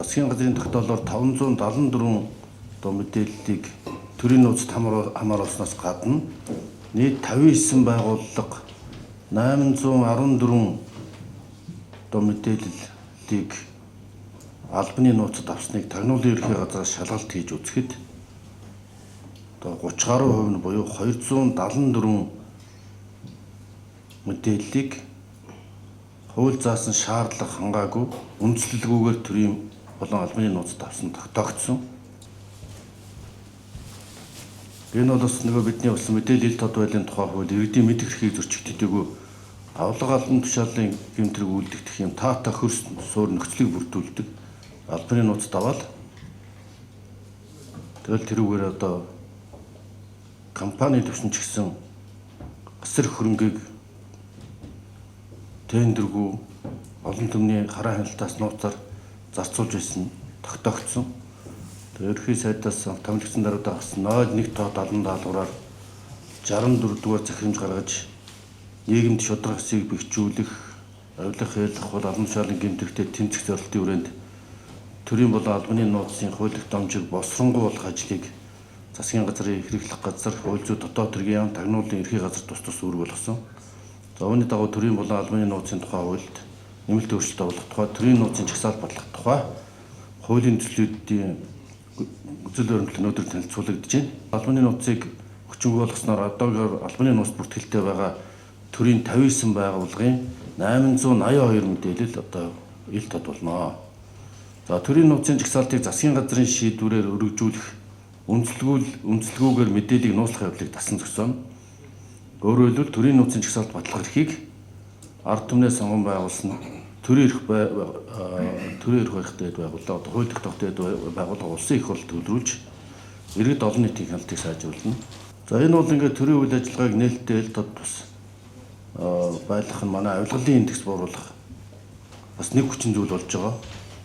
засгийн газрын тогтоолоор 574 одоо мэдээллийг төрийн нууцад хамааруулснаас гадна нийт 59 байгууллага 814 одоо мэдээллийг албаны нууцад авсныг тагнуулын ерхий газраас шалгалт хийж үзэхэд одоо 30 гаруй хувь нь буюу 274 мэдээллийг хууль заасан шаардлага хангаагүй үндслэлгүйгээр төрийн болон албаны нууцад авсан тогтоогдсон. Энэ бол бас нөгөө бидний болсон мэдээлэл тод байдлын тухай хууль иргэдийн мэдэх эрхийг зөрчигддөггүй авлага албан тушаалын гэмтрэг үйлдэгдэх юм таатай хөрс суур нөхцөлийг бүрдүүлдэг албаны нууцад аваад тэгэл тэрүүгээр одоо компани төвшин ч гэсэн гасар хөрөнгийг тендергүй олон түмний хараа хяналтаас нууцаар зарцуулж байсан тогтоогдсон. Ерхий сайдаас томилогдсон даруйдаа гарсан 01/70 даалгавраар 64 дугаар захирамж гаргаж нийгэмд шударга хэсгийг бэхжүүлэх, авилах, ялах бол албан тушаалын гэмтэгтэй тэмцэх зорилтын хүрээнд төрийн болон албаны нууцын хуулийг дамжиг босронгуй болох ажлыг засгийн газрын хэрэглэх газар, хууль зүйн дотоод хэргийн яам, тагнуулын ерхий газар тус үүрэг болгосон. За үүний дагуу төрийн болон албаны нууцын тухай хуульд нэмэлт өөрчлөлт оруулах тухай, төрийн нууцын жагсаалт бодлого тухай хуулийн төслүүдийн үзэл баримтлал өнөөдөр танилцуулагдж байна. Албаны нууцыг хүчингүй болгосноор одоогоор албаны нууц бүртгэлтэй байгаа төрийн 59 байгууллагын 882 мэдээлэл одоо ил тод болно. За төрийн нууцын жагсаалтыг засгийн газрын шийдвэрээр өргөжүүлэх үндслэгүйгээр мэдээллийг нууцлах явдлыг дасан зохицооно. Өөрөөр хэлбэл төрийн нууцын жагсаалт бодлого эрхийг ард түмнээ сонгон байгуулсан төрийн эрх барихтай байгууллага одоо хууль тогтоохтой байгууллага улсын их хурл төлөвлөж иргэд олон нийтийн хяналтыг сайжруулна. За энэ бол ингээд төрийн үйл ажиллагааг нээлттэй ил тод бас байлгах нь манай авилгалын индекс бууруулах бас нэг хүчин зүйл болж байгаа.